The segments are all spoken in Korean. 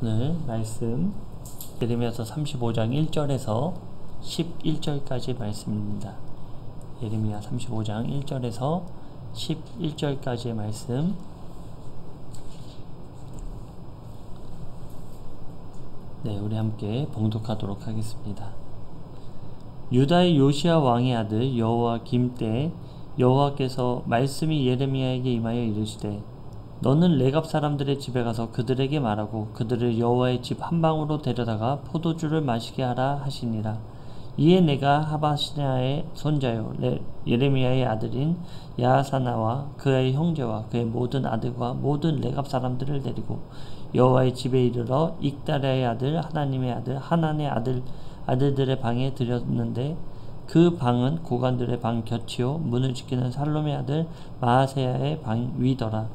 오늘 말씀 예레미야서 35장 1절에서 11절까지 말씀입니다. 예레미야 35장 1절에서 11절까지의 말씀. 네, 우리 함께 봉독하도록 하겠습니다. 유다의 요시야 왕의 아들 여호야김 때에 여호와께서 말씀이 예레미야에게 임하여 이르시되 너는 레갑 사람들의 집에 가서 그들에게 말하고 그들을 여호와의 집 한 방으로 데려다가 포도주를 마시게 하라 하시니라. 이에 내가 하바시냐의 손자요 예레미야의 아들인 야하사나와 그의 형제와 그의 모든 아들과 모든 레갑 사람들을 데리고 여호와의 집에 이르러 익다랴의 아들 하나님의 아들 하난의 아들들의 방에 들였는데 그 방은 고관들의 방 곁이요 문을 지키는 살롬의 아들 마아세야의 방 위더라.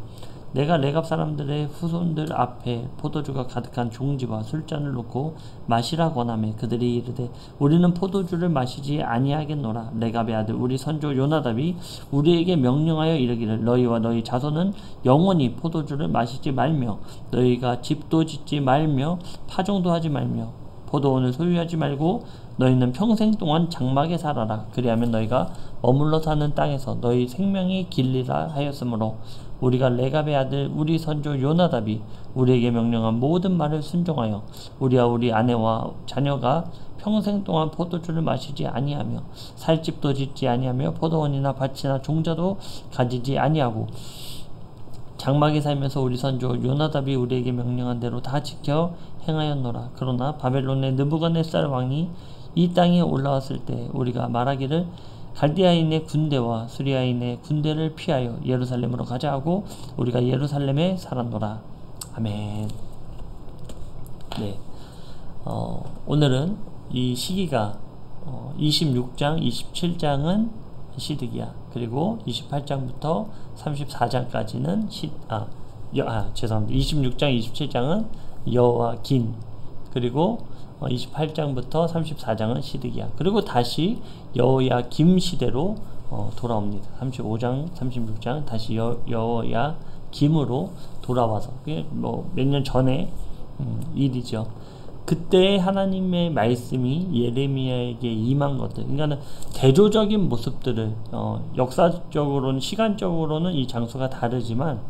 내가 레갑 사람들의 후손들 앞에 포도주가 가득한 종지와 술잔을 놓고 마시라 권하매 그들이 이르되 우리는 포도주를 마시지 아니하겠노라. 레갑의 아들 우리 선조 요나답이 우리에게 명령하여 이르기를 너희와 너희 자손은 영원히 포도주를 마시지 말며 너희가 집도 짓지 말며 파종도 하지 말며 포도원을 소유하지 말고 너희는 평생 동안 장막에 살아라. 그리하면 너희가 머물러 사는 땅에서 너희 생명이 길리라 하였으므로 우리가 레갑의 아들 우리 선조 요나답이 우리에게 명령한 모든 말을 순종하여 우리와 우리 아내와 자녀가 평생 동안 포도주를 마시지 아니하며 살 집도 짓지 아니하며 포도원이나 밭이나 종자도 가지지 아니하고 장막에 살면서 우리 선조 요나답이 우리에게 명령한 대로 다 지켜 행하였노라. 그러나 바벨론의 느부갓네살 왕이 이 땅에 올라왔을 때 우리가 말하기를 갈디아인의 군대와 수리아인의 군대를 피하여 예루살렘으로 가자 하고 우리가 예루살렘에 살았노라. 아멘. 네, 오늘은 이 시기가 26장, 27장은 시드기야. 그리고 28장부터 34장까지는 죄송합니다. 26장, 27장은 여호야김. 그리고 28장부터 34장은 시드기야. 그리고 다시 여호야김 시대로 돌아옵니다. 35장, 36장 다시 여호야김으로 돌아와서 그게 뭐 몇 년 전에 일이죠. 그때 하나님의 말씀이 예레미야에게 임한 것들, 그러니까 대조적인 모습들을 역사적으로는 시간적으로는 이 장소가 다르지만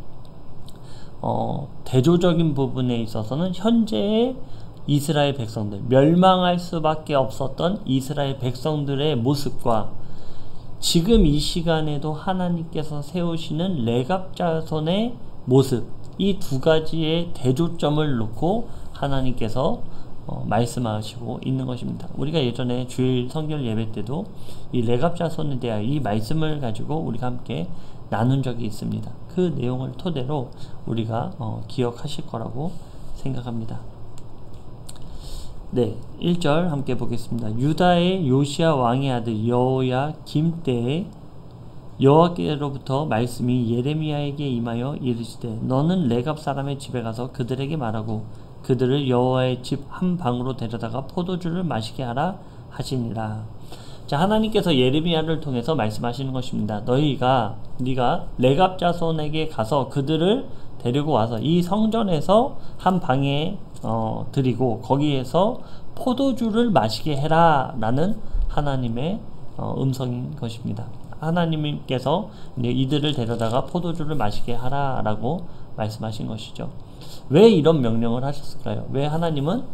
대조적인 부분에 있어서는 현재의 이스라엘 백성들, 멸망할 수밖에 없었던 이스라엘 백성들의 모습과 지금 이 시간에도 하나님께서 세우시는 레갑 자손의 모습, 이 두 가지의 대조점을 놓고 하나님께서 말씀하시고 있는 것입니다. 우리가 예전에 주일 성결 예배 때도 이 레갑 자손에 대한 이 말씀을 가지고 우리가 함께 나눈 적이 있습니다. 그 내용을 토대로 우리가 기억하실 거라고 생각합니다. 네, 1절 함께 보겠습니다. 유다의 요시야 왕의 아들 여호야김 때에 여호와께로부터 말씀이 예레미야에게 임하여 이르시되 너는 레갑 사람의 집에 가서 그들에게 말하고 그들을 여호와의 집 한 방으로 데려다가 포도주를 마시게 하라 하시니라. 자, 하나님께서 예레미야를 통해서 말씀하시는 것입니다. 네가 레갑 자손에게 가서 그들을 데리고 와서 이 성전에서 한 방에 드리고 거기에서 포도주를 마시게 해라 라는 하나님의 음성인 것입니다. 하나님께서 이들을 데려다가 포도주를 마시게 하라 라고 말씀하신 것이죠. 왜 이런 명령을 하셨을까요? 왜 하나님은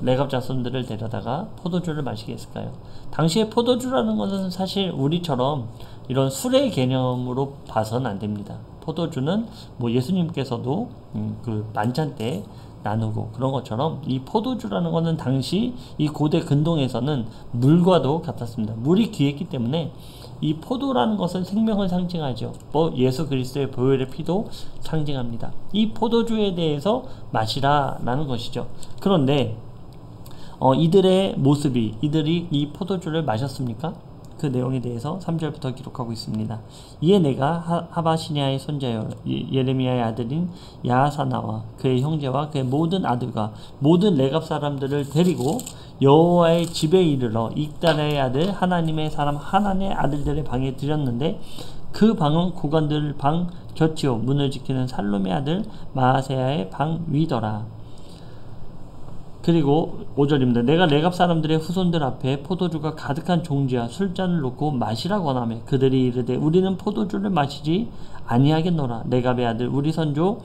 레갑 자손들을 데려다가 포도주를 마시게 했을까요? 당시에 포도주라는 것은 사실 우리처럼 이런 술의 개념으로 봐서는 안 됩니다. 포도주는 뭐 예수님께서도 그 만찬 때 나누고 그런 것처럼 이 포도주라는 것은 당시 이 고대 근동에서는 물과도 같았습니다. 물이 귀했기 때문에 이 포도라는 것은 생명을 상징하죠. 예수 그리스도의 보혈의 피도 상징합니다. 이 포도주에 대해서 마시라라는 것이죠. 그런데 이들의 모습이 이들이 이 포도주를 마셨습니까? 그 내용에 대해서 3절부터 기록하고 있습니다. 이에 내가 하바시냐의 손자여 예레미야의 아들인 야하사나와 그의 형제와 그의 모든 아들과 모든 레갑 사람들을 데리고 여호와의 집에 이르러 익다랴의 아들 하나님의 사람 하난의 아들들의 방에 들였는데 그 방은 고관들 방 곁이요 문을 지키는 살롬의 아들 마아세야의 방 위더라. 그리고 5절입니다. 내가 레갑 사람들의 후손들 앞에 포도주가 가득한 종지와 술잔을 놓고 마시라 권하매 그들이 이르되 우리는 포도주를 마시지 아니하겠노라. 레갑의 아들 우리 선조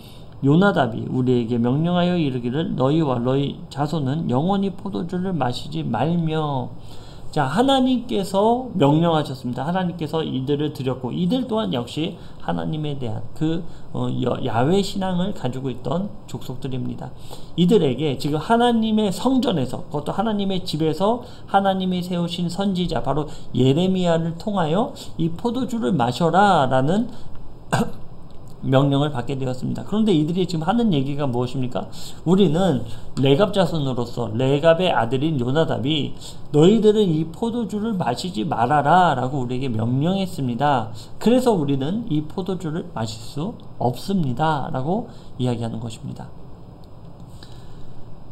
요나답이 우리에게 명령하여 이르기를 너희와 너희 자손은 영원히 포도주를 마시지 말며. 자, 하나님께서 명령하셨습니다. 하나님께서 이들을 드렸고 이들 또한 역시 하나님에 대한 그 야훼 신앙을 가지고 있던 족속들입니다. 이들에게 지금 하나님의 성전에서, 그것도 하나님의 집에서 하나님이 세우신 선지자 바로 예레미야를 통하여 이 포도주를 마셔라 라는 명령을 받게 되었습니다. 그런데 이들이 지금 하는 얘기가 무엇입니까? 우리는 레갑 자손으로서 레갑의 아들인 요나답이 너희들은 이 포도주를 마시지 말아라 라고 우리에게 명령했습니다. 그래서 우리는 이 포도주를 마실 수 없습니다 라고 이야기하는 것입니다.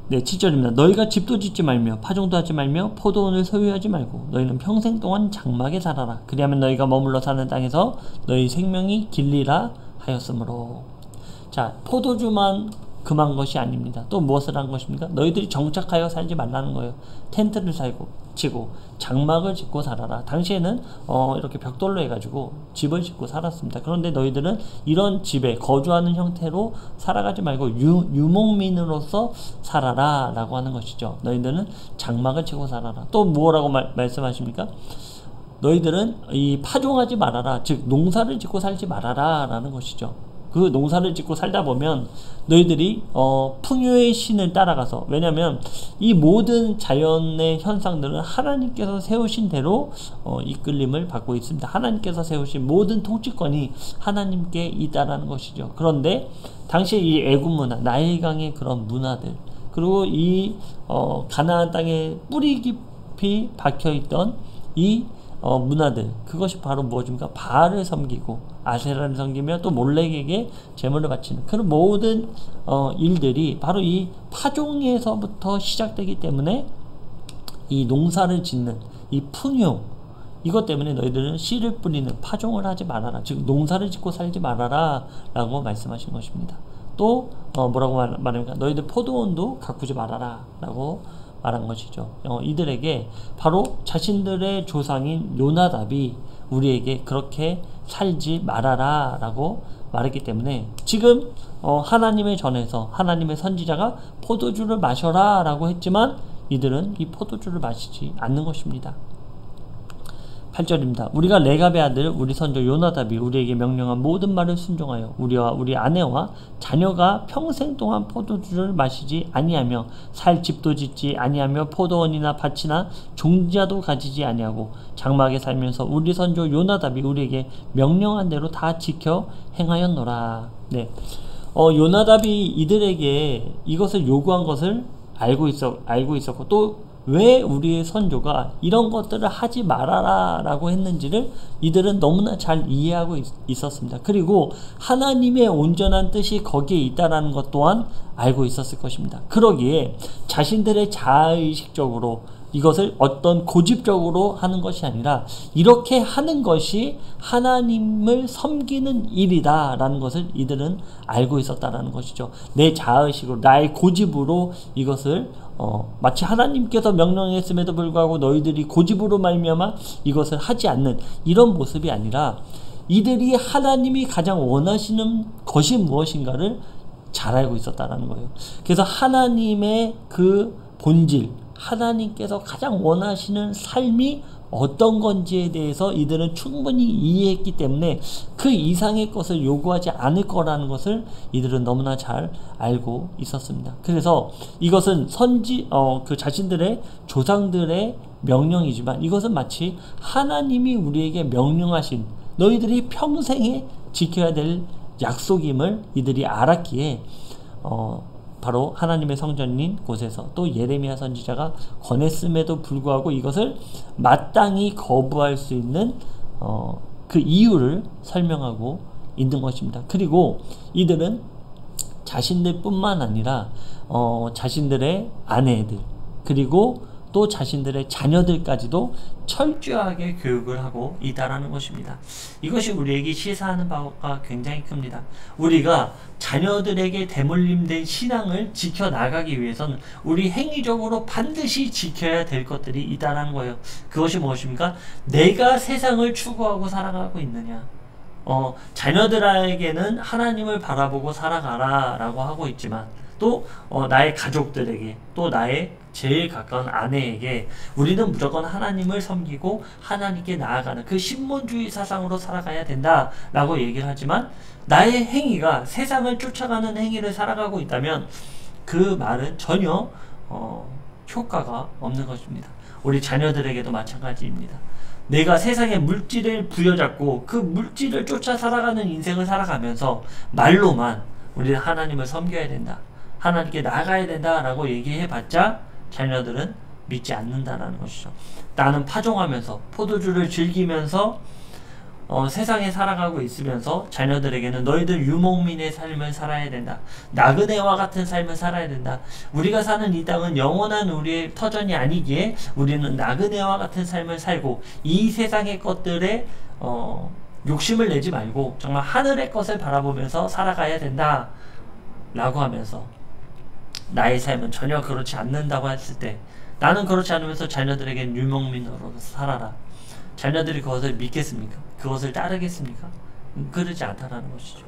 네, 7절입니다. 너희가 집도 짓지 말며 파종도 하지 말며 포도원을 소유하지 말고 너희는 평생 동안 장막에 살아라. 그리하면 너희가 머물러 사는 땅에서 너희 생명이 길리라 하였으므로. 자, 포도주만 금한 것이 아닙니다. 또 무엇을 한 것입니까? 너희들이 정착하여 살지 말라는 거예요. 텐트를 치고 장막을 짓고 살아라. 당시에는 이렇게 벽돌로 해가지고 집을 짓고 살았습니다. 그런데 너희들은 이런 집에 거주하는 형태로 살아가지 말고 유목민으로서 살아라 라고 하는 것이죠. 너희들은 장막을 치고 살아라. 또 뭐라고 말씀하십니까? 너희들은 이 파종하지 말아라. 즉 농사를 짓고 살지 말아라 라는 것이죠. 그 농사를 짓고 살다 보면 너희들이 풍요의 신을 따라가서, 왜냐하면 이 모든 자연의 현상들은 하나님께서 세우신 대로 이끌림을 받고 있습니다. 하나님께서 세우신 모든 통치권이 하나님께 있다라는 것이죠. 그런데 당시에 이 애굽 문화, 나일강의 그런 문화들, 그리고 이 가나안 땅에 뿌리 깊이 박혀있던 이 문화들, 그것이 바로 무엇입니까? 바알을 섬기고 아세라를 섬기며 또 몰렉에게 제물을 바치는 그런 모든 일들이 바로 이 파종에서부터 시작되기 때문에 이 농사를 짓는 이 풍요, 이것 때문에 너희들은 씨를 뿌리는 파종을 하지 말아라. 즉 농사를 짓고 살지 말아라 라고 말씀하신 것입니다. 또 뭐라고 말합니까? 너희들 포도원도 가꾸지 말아라 라고 말한 것이죠. 이들에게 바로 자신들의 조상인 요나답이 우리에게 그렇게 살지 말아라 라고 말했기 때문에 지금 하나님의 전에서 하나님의 선지자가 포도주를 마셔라 라고 했지만 이들은 이 포도주를 마시지 않는 것입니다. 8절입니다. 우리가 레갑의 아들 우리 선조 요나답이 우리에게 명령한 모든 말을 순종하여 우리와 우리 아내와 자녀가 평생 동안 포도주를 마시지 아니하며 살 집도 짓지 아니하며 포도원이나 밭이나 종자도 가지지 아니하고 장막에 살면서 우리 선조 요나답이 우리에게 명령한 대로 다 지켜 행하였노라. 네, 요나답이 이들에게 이것을 요구한 것을 알고 있었고 또 왜 우리의 선조가 이런 것들을 하지 말아라 라고 했는지를 이들은 너무나 잘 이해하고 있었습니다. 그리고 하나님의 온전한 뜻이 거기에 있다는 것 또한 알고 있었을 것입니다. 그러기에 자신들의 자아의식적으로 이것을 어떤 고집적으로 하는 것이 아니라 이렇게 하는 것이 하나님을 섬기는 일이다 라는 것을 이들은 알고 있었다라는 것이죠. 내 자아의식으로, 나의 고집으로 이것을 마치 하나님께서 명령했음에도 불구하고 너희들이 고집으로 말미암아 이것을 하지 않는 이런 모습이 아니라 이들이 하나님이 가장 원하시는 것이 무엇인가를 잘 알고 있었다라는 거예요. 그래서 하나님의 그 본질, 하나님께서 가장 원하시는 삶이 어떤 건지에 대해서 이들은 충분히 이해했기 때문에 그 이상의 것을 요구하지 않을 거라는 것을 이들은 너무나 잘 알고 있었습니다. 그래서 이것은 그 자신들의 조상들의 명령이지만 이것은 마치 하나님이 우리에게 명령하신 너희들이 평생에 지켜야 될 약속임을 이들이 알았기에 바로 하나님의 성전인 곳에서 또 예레미야 선지자가 권했음에도 불구하고 이것을 마땅히 거부할 수 있는 그 이유를 설명하고 있는 것입니다. 그리고 이들은 자신들뿐만 아니라 자신들의 아내들 그리고 또 자신들의 자녀들까지도 철저하게 교육을 하고 있다라는 것입니다. 이것이 우리에게 시사하는 바가 굉장히 큽니다. 우리가 자녀들에게 대물림된 신앙을 지켜나가기 위해서는 우리 행위적으로 반드시 지켜야 될 것들이 있다는 거예요. 그것이 무엇입니까? 내가 세상을 추구하고 살아가고 있느냐. 자녀들에게는 하나님을 바라보고 살아가라 라고 하고 있지만 또 나의 가족들에게 또 나의 제일 가까운 아내에게 우리는 무조건 하나님을 섬기고 하나님께 나아가는 그 신몬주의 사상으로 살아가야 된다 라고 얘기를 하지만 나의 행위가 세상을 쫓아가는 행위를 살아가고 있다면 그 말은 전혀 효과가 없는 것입니다. 우리 자녀들에게도 마찬가지입니다. 내가 세상의 물질을 부여잡고 그 물질을 쫓아 살아가는 인생을 살아가면서 말로만 우리는 하나님을 섬겨야 된다, 하나님께 나가야 된다 라고 얘기해봤자 자녀들은 믿지 않는다라는 것이죠. 나는 파종하면서 포도주를 즐기면서 세상에 살아가고 있으면서 자녀들에게는 너희들 유목민의 삶을 살아야 된다, 나그네와 같은 삶을 살아야 된다, 우리가 사는 이 땅은 영원한 우리의 터전이 아니기에 우리는 나그네와 같은 삶을 살고 이 세상의 것들에 욕심을 내지 말고 정말 하늘의 것을 바라보면서 살아가야 된다 라고 하면서 나의 삶은 전혀 그렇지 않는다고 했을 때 나는 그렇지 않으면서 자녀들에겐 유목민으로 살아라. 자녀들이 그것을 믿겠습니까? 그것을 따르겠습니까? 그러지 않다라는 것이죠.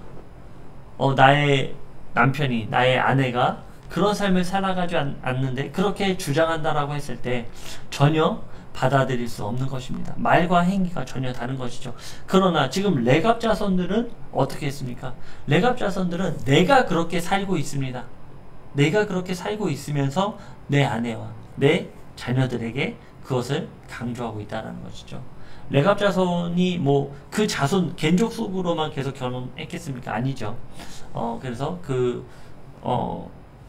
나의 남편이, 나의 아내가 그런 삶을 살아가지 않는데 그렇게 주장한다라고 했을 때 전혀 받아들일 수 없는 것입니다. 말과 행위가 전혀 다른 것이죠. 그러나 지금 레갑 자손들은 어떻게 했습니까? 레갑 자손들은 내가 그렇게 살고 있습니다. 내가 그렇게 살고 있으면서 내 아내와 내 자녀들에게 그것을 강조하고 있다는 것이죠. 레갑 자손이 그 자손 겐족 속으로만 계속 결혼했겠습니까? 아니죠. 그래서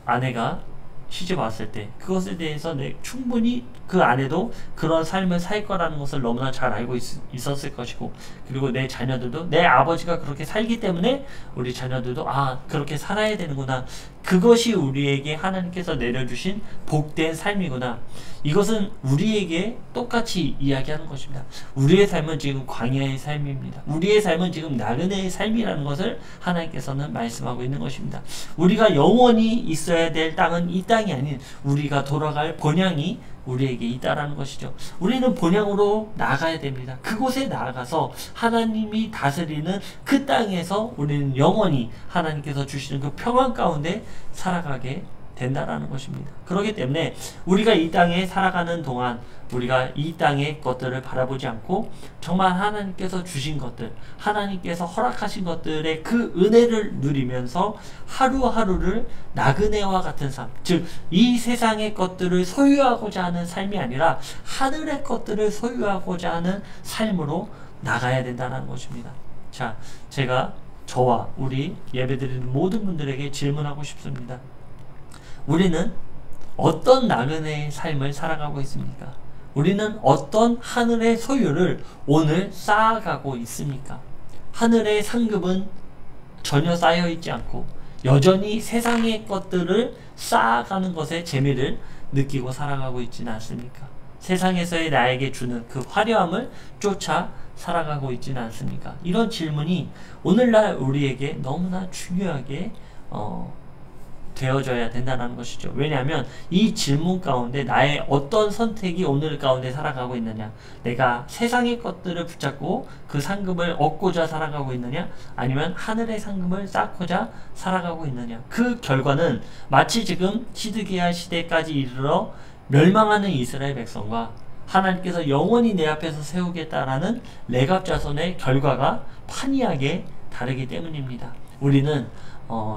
아내가 시집 왔을 때 그것에 대해서 충분히 그 아내도 그런 삶을 살 거라는 것을 너무나 잘 알고 있었을 것이고, 그리고 내 자녀들도 내 아버지가 그렇게 살기 때문에 우리 자녀들도 그렇게 살아야 되는구나, 그것이 우리에게 하나님께서 내려주신 복된 삶이구나, 이것은 우리에게 똑같이 이야기하는 것입니다. 우리의 삶은 지금 광야의 삶입니다. 우리의 삶은 지금 나그네의 삶이라는 것을 하나님께서는 말씀하고 있는 것입니다. 우리가 영원히 있어야 될 땅은 이 땅이 아닌 우리가 돌아갈 본향이 우리에게 있다라는 것이죠. 우리는 본향으로 나아가야 됩니다. 그곳에 나아가서 하나님이 다스리는 그 땅에서 우리는 영원히 하나님께서 주시는 그 평안 가운데 살아가게 된다라는 것입니다. 그렇기 때문에 우리가 이 땅에 살아가는 동안 우리가 이 땅의 것들을 바라보지 않고 정말 하나님께서 주신 것들, 하나님께서 허락하신 것들의 그 은혜를 누리면서 하루하루를 나그네와 같은 삶, 즉 이 세상의 것들을 소유하고자 하는 삶이 아니라 하늘의 것들을 소유하고자 하는 삶으로 나가야 된다는 것입니다. 자, 제가 저와 우리 예배드리는 모든 분들에게 질문하고 싶습니다. 우리는 어떤 나그네의 삶을 살아가고 있습니까? 우리는 어떤 하늘의 소유를 오늘 쌓아가고 있습니까? 하늘의 상급은 전혀 쌓여있지 않고 여전히 세상의 것들을 쌓아가는 것에 재미를 느끼고 살아가고 있지는 않습니까? 세상에서의 나에게 주는 그 화려함을 쫓아 살아가고 있지는 않습니까? 이런 질문이 오늘날 우리에게 너무나 중요하게 되어져야 된다는 것이죠. 왜냐하면 이 질문 가운데 나의 어떤 선택이 오늘 가운데 살아가고 있느냐, 내가 세상의 것들을 붙잡고 그 상급을 얻고자 살아가고 있느냐, 아니면 하늘의 상급을 쌓고자 살아가고 있느냐, 그 결과는 마치 지금 시드기야 시대까지 이르러 멸망하는 이스라엘 백성과 하나님께서 영원히 내 앞에서 세우겠다라는 레갑 자손의 결과가 판이하게 다르기 때문입니다. 우리는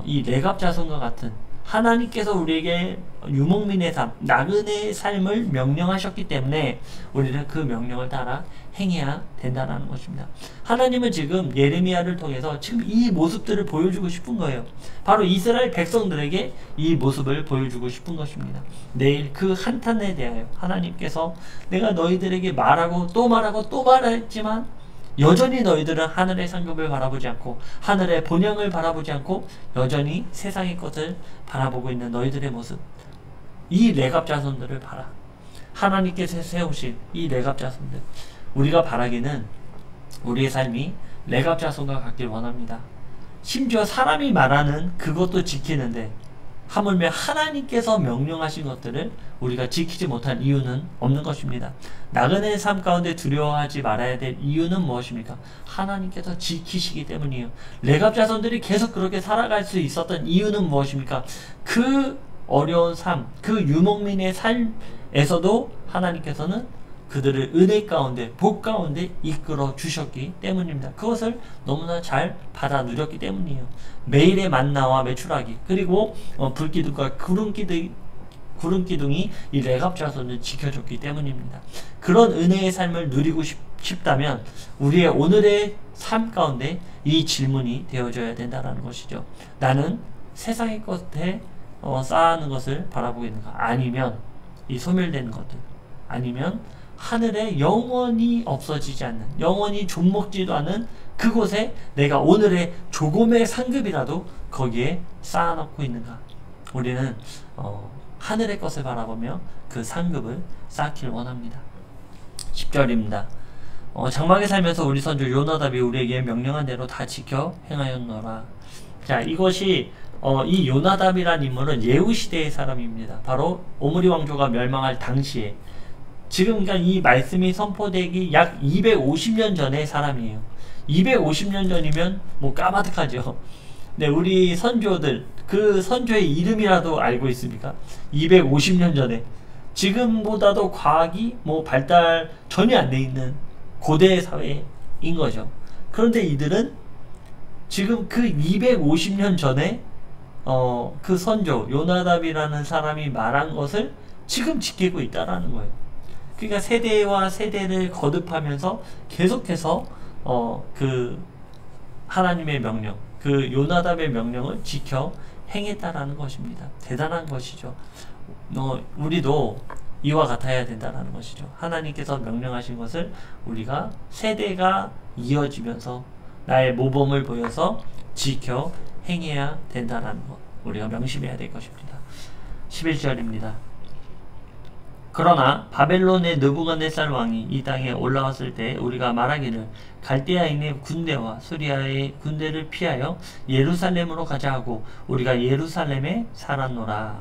이 레갑 자손과 같은 하나님께서 우리에게 유목민의 삶, 나그네의 삶을 명령하셨기 때문에 우리는 그 명령을 따라 행해야 된다는 것입니다. 하나님은 지금 예레미야를 통해서 지금 이 모습들을 보여주고 싶은 거예요. 바로 이스라엘 백성들에게 이 모습을 보여주고 싶은 것입니다. 내일 그 한탄에 대하여 하나님께서 내가 너희들에게 말하고 또 말하고 또 말했지만 여전히 너희들은 하늘의 상급을 바라보지 않고 하늘의 본향을 바라보지 않고 여전히 세상의 것을 바라보고 있는 너희들의 모습, 이 레갑 자손들을 봐라. 하나님께서 세우신 이 레갑 자손들, 우리가 바라기는 우리의 삶이 레갑 자손과 같길 원합니다. 심지어 사람이 말하는 그것도 지키는데 하물며 하나님께서 명령하신 것들을 우리가 지키지 못한 이유는 없는 것입니다. 나그네의 삶 가운데 두려워하지 말아야 될 이유는 무엇입니까? 하나님께서 지키시기 때문이에요. 레갑 자손들이 계속 그렇게 살아갈 수 있었던 이유는 무엇입니까? 그 어려운 삶, 그 유목민의 삶에서도 하나님께서는 그들을 은혜 가운데, 복 가운데 이끌어 주셨기 때문입니다. 그것을 너무나 잘 받아 누렸기 때문이에요. 매일의 만나와 메추라기, 그리고 불기둥과 구름기둥이 이 레갑 자손을 지켜줬기 때문입니다. 그런 은혜의 삶을 누리고 싶다면 우리의 오늘의 삶 가운데 이 질문이 되어져야 된다는 것이죠. 나는 세상의 것에 쌓아하는 것을 바라보고 있는가? 아니면 이 소멸되는 것들, 아니면 하늘에 영원히 없어지지 않는, 영원히 좀먹지도 않은 그곳에 내가 오늘의 조금의 상급이라도 거기에 쌓아놓고 있는가? 우리는 하늘의 것을 바라보며 그 상급을 쌓기를 원합니다. 10절입니다. 장막에 살면서 우리 선조 요나답이 우리에게 명령한 대로 다 지켜 행하였노라. 자, 이것이 이 요나답이란 인물은 예후 시대의 사람입니다. 바로 오므리 왕조가 멸망할 당시에, 지금 그러니까 이 말씀이 선포되기 약 250년 전의 사람이에요. 250년 전이면 뭐 까마득하죠. 네, 우리 선조들 그 선조의 이름이라도 알고 있습니까? 250년 전에, 지금보다도 과학이 뭐 발달 전혀 안 돼 있는 고대 사회인 거죠. 그런데 이들은 지금 그 250년 전에 그 선조 요나답이라는 사람이 말한 것을 지금 지키고 있다라는 거예요. 그러니까 세대와 세대를 거듭하면서 계속해서 그 하나님의 명령, 그 요나답의 명령을 지켜 행했다라는 것입니다. 대단한 것이죠. 우리도 이와 같아야 된다라는 것이죠. 하나님께서 명령하신 것을 우리가 세대가 이어지면서 나의 모범을 보여서 지켜 행해야 된다라는 것, 우리가 명심해야 될 것입니다. 11절입니다. 그러나 바벨론의 느부갓네살 왕이 이 땅에 올라왔을 때 우리가 말하기를 갈대아인의 군대와 수리아의 군대를 피하여 예루살렘으로 가자 하고 우리가 예루살렘에 살았노라.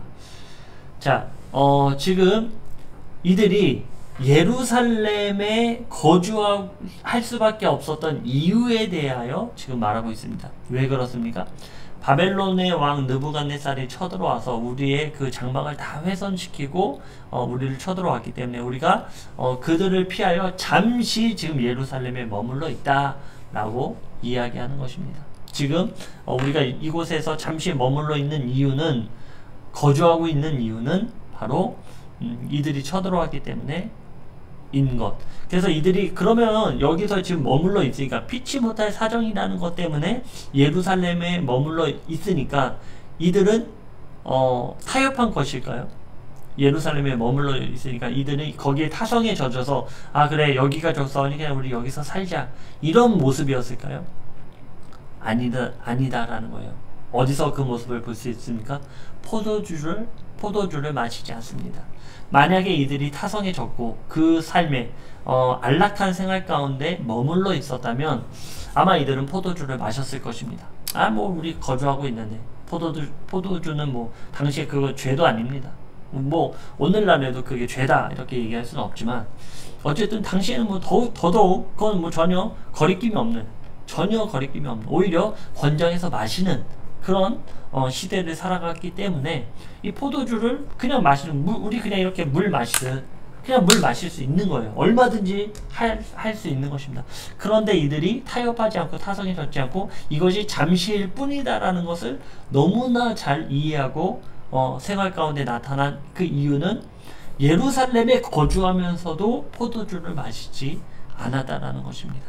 자, 지금 이들이 예루살렘에 거주할 수밖에 없었던 이유에 대하여 지금 말하고 있습니다. 왜 그렇습니까? 바벨론의 왕 느부갓네살이 쳐들어와서 우리의 그 장막을 다 훼손시키고 우리를 쳐들어왔기 때문에 우리가 그들을 피하여 잠시 지금 예루살렘에 머물러 있다 라고 이야기하는 것입니다. 지금 우리가 이곳에서 잠시 머물러 있는 이유는, 거주하고 있는 이유는 바로 이들이 쳐들어왔기 때문에 인 것. 그래서 이들이 그러면 여기서 지금 머물러 있으니까, 피치 못할 사정이라는 것 때문에 예루살렘에 머물러 있으니까 이들은 타협한 것일까요? 예루살렘에 머물러 있으니까 이들은 거기에 타성에 젖어서 아 그래 여기가 좋으니 그냥 우리 여기서 살자, 이런 모습이었을까요? 아니다라는 거예요. 어디서 그 모습을 볼 수 있습니까? 포도주를 마시지 않습니다. 만약에 이들이 타성에 젖고 그 삶에 안락한 생활 가운데 머물러 있었다면 아마 이들은 포도주를 마셨을 것입니다. 아 뭐 우리 거주하고 있는데 포도주는 뭐 당시에 그거 죄도 아닙니다. 뭐 오늘날에도 그게 죄다 이렇게 얘기할 수는 없지만 어쨌든 당시에는 뭐 더더욱 그건 뭐 전혀 거리낌이 없는, 오히려 권장해서 마시는 그런 시대를 살아갔기 때문에 이 포도주를 그냥 마시는, 우리 그냥 이렇게 물 마시듯 그냥 물 마실 수 있는 거예요. 얼마든지 할 수 있는 것입니다. 그런데 이들이 타협하지 않고 타성에 젖지 않고 이것이 잠시일 뿐이다라는 것을 너무나 잘 이해하고 생활 가운데 나타난 그 이유는 예루살렘에 거주하면서도 포도주를 마시지 않았다라는 것입니다.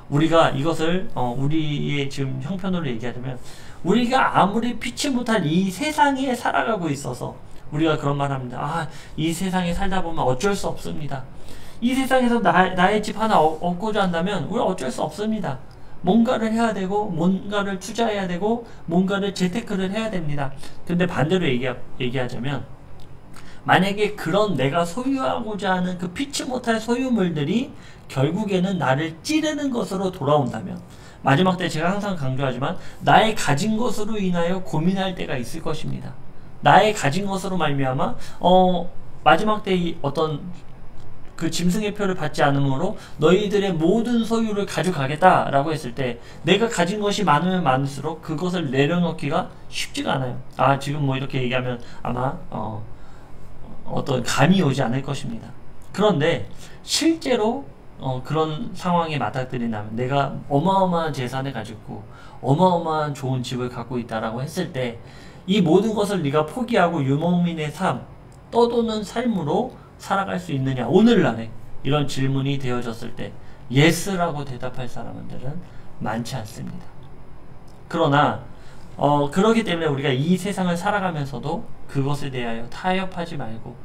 우리가 이것을 우리의 지금 형편으로 얘기하자면, 우리가 아무리 피치 못한 이 세상에 살아가고 있어서 우리가 그런 말 합니다. 아, 이 세상에 살다 보면 어쩔 수 없습니다. 이 세상에서 나의 집 하나 얻고자 한다면 우리가 어쩔 수 없습니다. 뭔가를 해야 되고, 뭔가를 투자해야 되고, 뭔가를 재테크를 해야 됩니다. 근데 반대로 얘기하자면, 만약에 그런 내가 소유하고자 하는 그 피치 못할 소유물들이 결국에는 나를 찌르는 것으로 돌아온다면, 마지막 때 제가 항상 강조하지만 나의 가진 것으로 인하여 고민할 때가 있을 것입니다. 나의 가진 것으로 말미암아 마지막 때 어떤 그 짐승의 표를 받지 않으므로 너희들의 모든 소유를 가져가겠다라고 했을 때 내가 가진 것이 많으면 많을수록 그것을 내려놓기가 쉽지가 않아요. 지금 뭐 이렇게 얘기하면 아마 어떤 감이 오지 않을 것입니다. 그런데 실제로 그런 상황에 맞닥뜨린다면 내가 어마어마한 재산을 가지고 어마어마한 좋은 집을 갖고 있다라고 했을 때 이 모든 것을 네가 포기하고 유목민의 삶, 떠도는 삶으로 살아갈 수 있느냐, 오늘날에 이런 질문이 되어졌을 때 예스라고 대답할 사람들은 많지 않습니다. 그러나 그러기 때문에 우리가 이 세상을 살아가면서도 그것에 대하여 타협하지 말고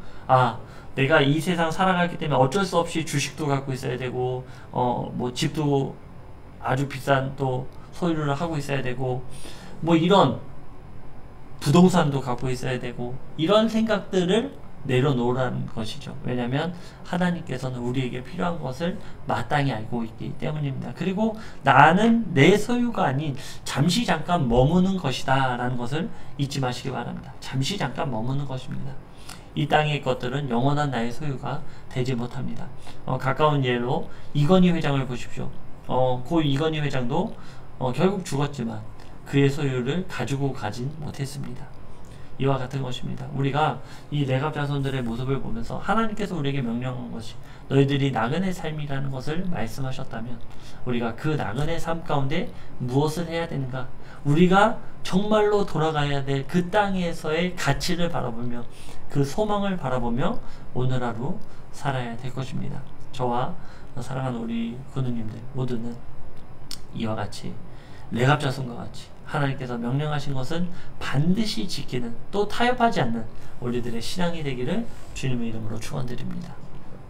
내가 이 세상 살아가기 때문에 어쩔 수 없이 주식도 갖고 있어야 되고 뭐 집도 아주 비싼 또 소유를 하고 있어야 되고 뭐 이런 부동산도 갖고 있어야 되고 이런 생각들을 내려놓으라는 것이죠. 왜냐하면 하나님께서는 우리에게 필요한 것을 마땅히 알고 있기 때문입니다. 그리고 나는 내 소유가 아닌 잠시 잠깐 머무는 것이다 라는 것을 잊지 마시기 바랍니다. 잠시 잠깐 머무는 것입니다. 이 땅의 것들은 영원한 나의 소유가 되지 못합니다. 가까운 예로 이건희 회장을 보십시오. 고 이건희 회장도 결국 죽었지만 그의 소유를 가지고 가진 못했습니다. 이와 같은 것입니다. 우리가 이 레갑 자손들의 모습을 보면서 하나님께서 우리에게 명령한 것이 너희들이 나그네 삶이라는 것을 말씀하셨다면 우리가 그 나그네 삶 가운데 무엇을 해야 되는가? 우리가 정말로 돌아가야 될 그 땅에서의 가치를 바라보며 그 소망을 바라보며 오늘 하루 살아야 될 것입니다. 저와 사랑하는 우리 군우님들 모두는 이와 같이 레갑 자손과 같이 하나님께서 명령하신 것은 반드시 지키는, 또 타협하지 않는 우리들의 신앙이 되기를 주님의 이름으로 축원드립니다.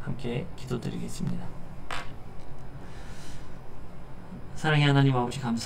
함께 기도드리겠습니다. 사랑의 하나님 아버지 감사합니다.